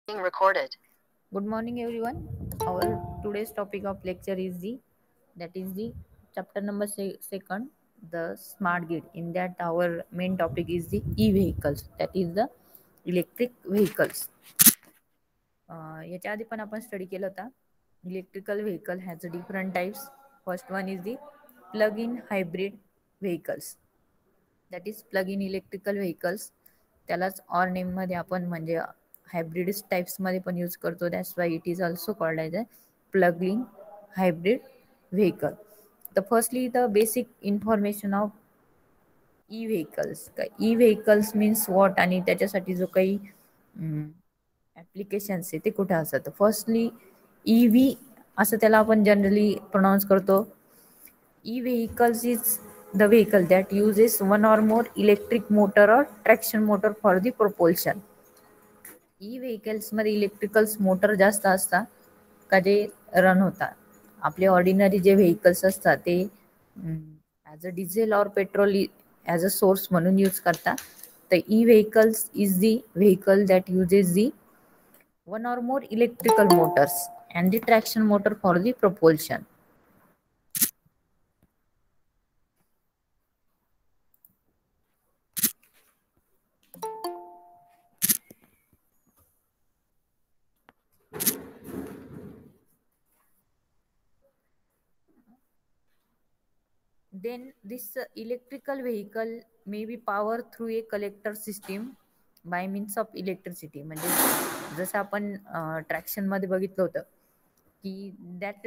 Being recorded. Good morning, everyone. Our today's topic of lecture is the chapter number second, the smart grid. In that, our main topic is the e-vehicles. That is the electric vehicles. याच्या आधी पण आपण study केला होता. Electrical vehicle has different types. First one is the plug in hybrid vehicles. That is plug in electrical vehicles. त्यालाच or नेममध्ये आपण म्हणजे हायब्रिड टाइप्समध्ये पण यूज करतो. That's why it is also called as a plug in hybrid vehicle. तर firstly the basic information of E vehicles. E vehicles means what आणि त्याच्यासाठी जो काही ॲप्लिकेशन्स आहे ते कुठे असतात. फर्स्टली ई व्ही असं त्याला आपण जनरली प्रोनाऊन्स करतो. E vehicles is the vehicle that uses one or more electric motor or traction motor for the propulsion. E vehicles मध्ये इलेक्ट्रिकल्स मोटर जास्त असतात का जे रन होतात. आपले ऑर्डिनरी जे व्हेकल्स असतात ते ॲज अ डिझेल और पेट्रोल ॲज अ सोर्स म्हणून यूज करतात. तर E vehicles is the vehicle that uses the one or more electrical motors and the traction motor for the propulsion. Then this electrical vehicle may be powered through a collector system by means of electricity. म्हणजे जसं आपण traction मध्ये बघितलं होतं की that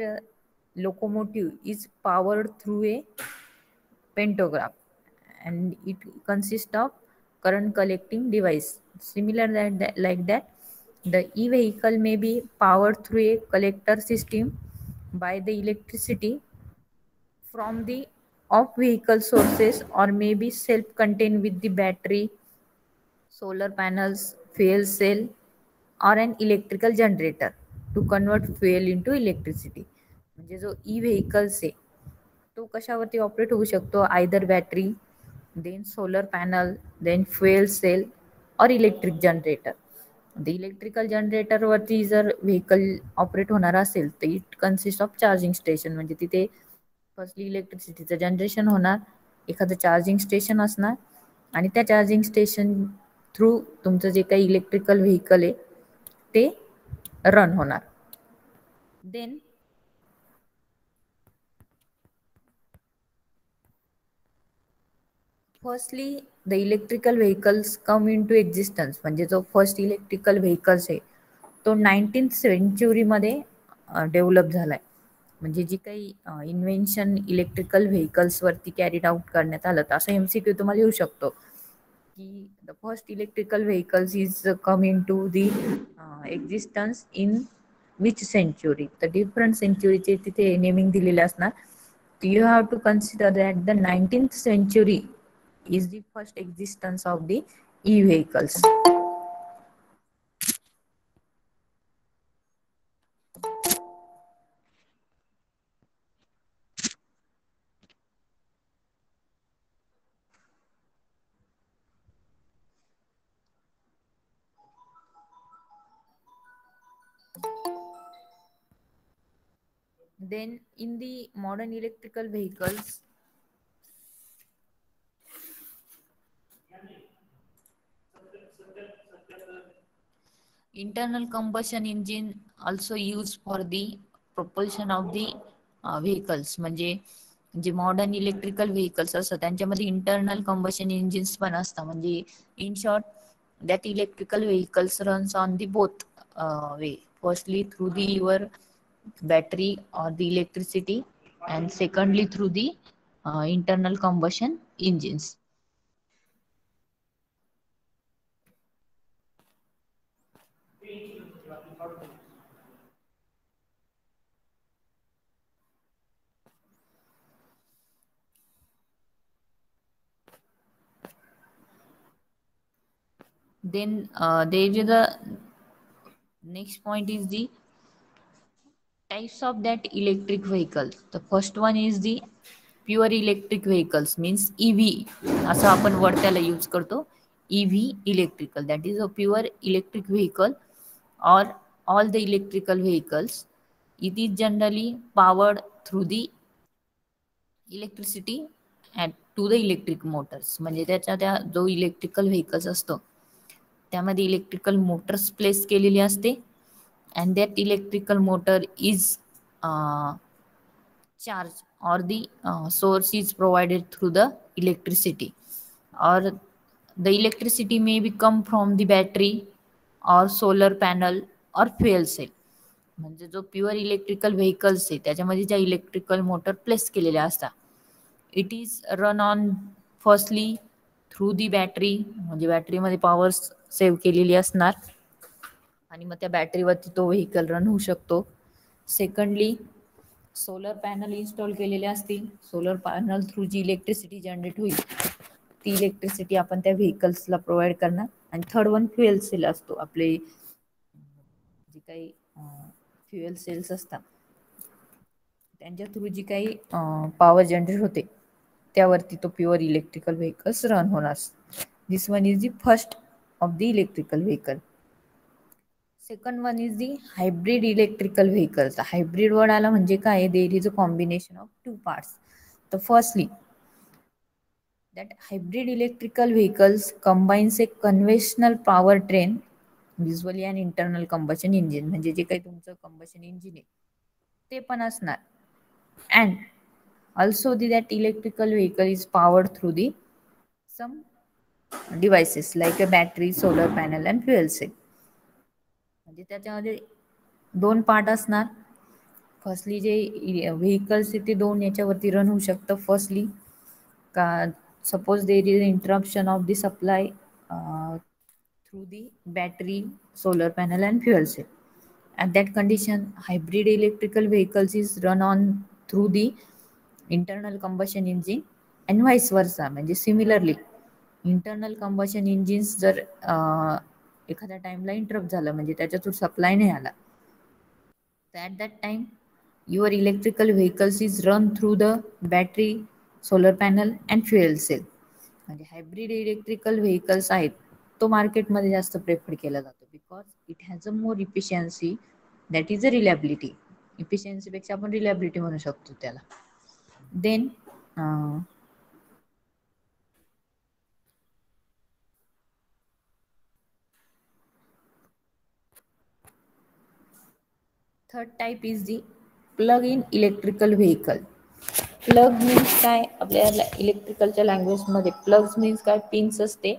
locomotive is powered through a pantograph and it consists of current collecting device. Similar like that, the e-vehicle may be powered through a collector system by the electricity from the of vehicle sources or may be self-contained with the battery, solar panels, fuel cell or an electrical generator to convert fuel into electricity. म्हणजे जो E vehicles आहे तो कशावरती operate होऊ शकतो. Either battery, then solar panel, then fuel cell or electric generator. The electrical जनरेटरवरती जर vehicle operate होणार असेल तर it consist of charging station. म्हणजे तिथे फर्स्टली इलेक्ट्रिसिटीचं जनरेशन होणार, एखादं चार्जिंग स्टेशन असणार आणि त्या चार्जिंग स्टेशन थ्रू तुमचं जे काही इलेक्ट्रिकल व्हेकल आहे ते रन होणार. Then firstly the electrical vehicles come in to existence. म्हणजे जो फर्स्ट इलेक्ट्रिकल व्हेकल्स आहे तो 19th सेंचुरीमध्ये डेव्हलप झालाय. म्हणजे जी काही इन्व्हेन्शन इलेक्ट्रिकल व्हेकल्सवरती कॅरीड आउट करण्यात आलं. तर असं MCQ तुम्हाला येऊ शकतो की the first electrical vehicles is come in to the existence in which century. तर डिफरंट सेंचुरीचे तिथे नेमिंग दिलेले असणार. You have to consider that the 19th century is the first existence of the e-vehicles. Then in the modern electrical vehicles, internal combustion engine also used for the propulsion of the vehicles. म्हणजे जे modern electrical vehicles असतात त्यांच्यामध्ये internal combustion engines पण असतात. म्हणजे in short that electrical vehicles runs on the both way. Firstly through the your battery or the electricity and secondly through the internal combustion engines. Then there is the next point is the types of that electric vehicle. The first one is the pure electric vehicles means EV. असं आपण word त्याला use करतो. EV electrical, that is a pure electric vehicle or all the electrical vehicles, it is generally powered through the electricity at to the electric motors. म्हणजे त्याच्या त्या जो electrical vehicles असतो त्यामध्ये इलेक्ट्रिकल मोटर्स प्लेस केलेली असते and that electrical motor is charge or the source is provided through the electricity, or the electricity may be come from the battery or solar panel or fuel cell. म्हणजे जो pure electrical vehicles आहे त्याच्यामध्ये ज्या electrical motor place केलेल्या असतात, it is run on firstly through the battery, म्हणजे बॅटरीमध्ये power save केलेली असणार आणि मग त्या बॅटरीवरती तो व्हेकल रन होऊ शकतो. सेकंडली सोलर पॅनल इन्स्टॉल केलेले असतील, सोलर पॅनल थ्रू जी इलेक्ट्रिसिटी जनरेट होईल ती इलेक्ट्रिसिटी आपण त्या व्हेकल्सला प्रोव्हाइड करणार. आणि थर्ड वन फ्युएल सेल असतो, आपले जे काही फ्युएल सेल्स असतात त्यांच्या थ्रू जी काही पॉवर जनरेट होते त्यावरती तो प्युअर इलेक्ट्रिकल व्हेकल्स रन होणार. This one is the first of the electrical vehicle. Second one is the hybrid electrical vehicles. Hybrid word आला म्हणजे काय, there is a combination of two parts. तर firstly that hybrid electrical vehicles combines a conventional powertrain, usually an internal combustion engine, म्हणजे जे काही तुमचं combustion engine आहे ते पण असणार. and also that electrical vehicle is powered through the some devices like a battery, solar panel and fuel cell. म्हणजे त्याच्यामध्ये दोन पार्ट असणार. फर्स्टली जे व्हेकल्स आहे ते दोन याच्यावरती रन होऊ शकतं. फर्स्टली का suppose there is an interruption of the supply through the battery, solar panel and fuel cell. At that condition, hybrid electrical vehicles is run on through the internal combustion engine and vice versa. म्हणजे similarly internal combustion engines जर एखाद्या टाइमला interrupt झालं म्हणजे त्याच्यातून supply नाही आला, तर at that time your electrical vehicles is run through the battery, solar panel and fuel cell. म्हणजे हायब्रिड इलेक्ट्रिकल व्हेकल्स आहेत तो मार्केटमध्ये जास्त प्रेफर केला जातो because it has a more efficiency, that is a reliability. इफिशियन्सीपेक्षा आपण रिलॅबिलिटी म्हणू शकतो त्याला. Then third type is the plug in electrical vehicle. Plug means काय, आपल्याला इलेक्ट्रिकलच्या लँग्वेजमध्ये प्लग्स मीन्स काय, पिन्स असते,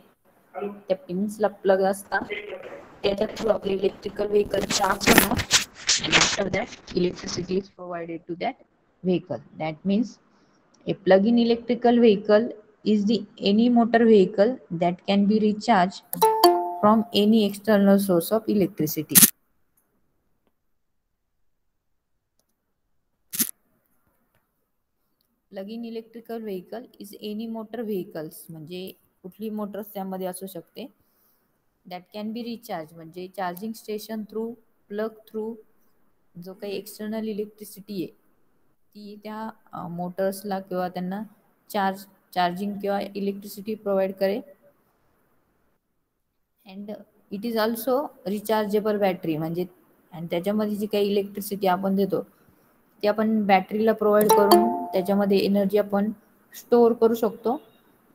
त्या पिन्सला प्लग असतात, त्याच्या थ्रू आपले इलेक्ट्रिकल व्हेकल चार्ज होणार and after that electricity is provided to that vehicle. That means a plug-in electrical vehicle is the any motor vehicle that can be recharged from any external source of electricity. Plug-in electrical vehicle is any motor vehicles, म्हणजे कुठली Motors त्यामध्ये असू शकते, that can be recharge म्हणजे charging station through, plug through जो काही external electricity आहे ती त्या मोटर्सला किंवा त्यांना चार्जिंग किंवा इलेक्ट्रिसिटी प्रोव्हाइड करेल. And it is also rechargeable battery, म्हणजे आणि त्याच्यामध्ये जी काही इलेक्ट्रिसिटी आपण देतो ती आपण बॅटरीला प्रोव्हाइड करून त्याच्यामध्ये एनर्जी आपण स्टोअर करू शकतो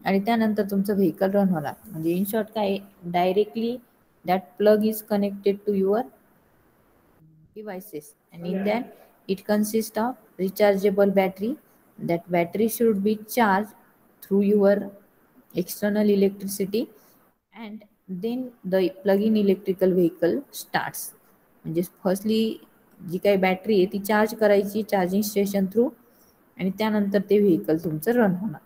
आणि त्यानंतर तुमचं व्हेकल रन होणार. म्हणजे इन शॉर्ट काय, directly that plug is connected to your devices and in that it consists of rechargeable battery. That battery should be charged through your external electricity and then the plug-in electrical vehicle starts. म्हणजे firstly जी काही battery आहे ती charge करायची charging station through आणि त्यानंतर ते vehicle तुमचं run होणार.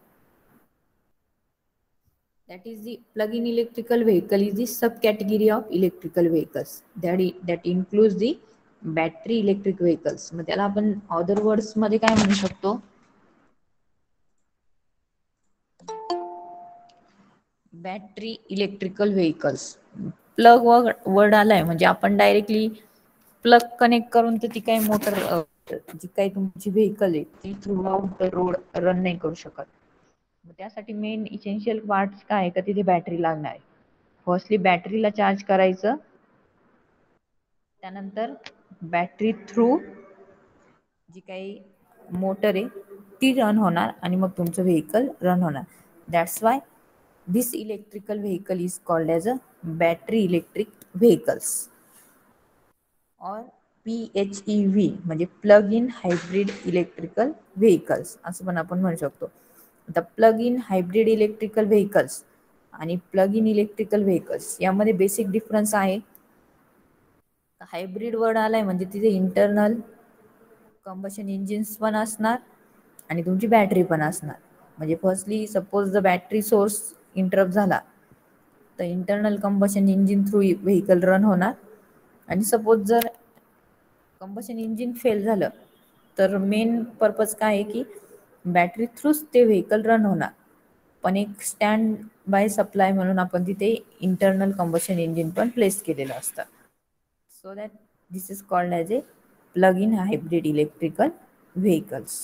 That is the plug-in electrical vehicle is the subcategory of electrical vehicles that includes the battery electric vehicles. मग त्याला आपण अदर वर्ड्स मध्ये काय म्हणू शकतो, battery electrical vehicles. Plug word आलाय म्हणजे आपण डायरेक्टली प्लग कनेक्ट करून तर ती काही मोटर जी काही तुमची व्हेकल आहे ती through out the road run नाही करू शकत. मग त्यासाठी मेन इसेन्शियल पार्ट्स काय का तिथे बॅटरी लागणार आहे. फर्स्टली बॅटरीला चार्ज करायचं त्यानंतर बॅटरी थ्रू जी काही मोटर आहे ती रन होणार आणि मग तुमचं व्हेकल रन होणार. That's why this electrical vehicle is called as a battery electric vehicles और PHEV म्हणजे plug in hybrid electrical vehicles असं पण आपण म्हणू शकतो. आता plug in hybrid electrical vehicles आणि प्लग इन इलेक्ट्रिकल व्हेकल्स यामध्ये बेसिक डिफरन्स आहे. हायब्रिड वर्ड आलाय म्हणजे तिथे इंटरनल कंबशन इंजिन्स पण असणार आणि तुमची बॅटरी पण असणार. म्हणजे firstly suppose the battery source interrupt झाला तर internal combustion engine through vehicle run होणार आणि सपोज जर कंबशन इंजिन फेल झालं तर मेन पर्पज काय आहे की बॅटरी थ्रूच ते व्हेकल रन होणार. पण एक स्टँड बाय सप्लाय म्हणून आपण तिथे इंटरनल कंबशन इंजिन पण प्लेस केलेलं असतं. So that this is called as A plug in hybrid electrical vehicles.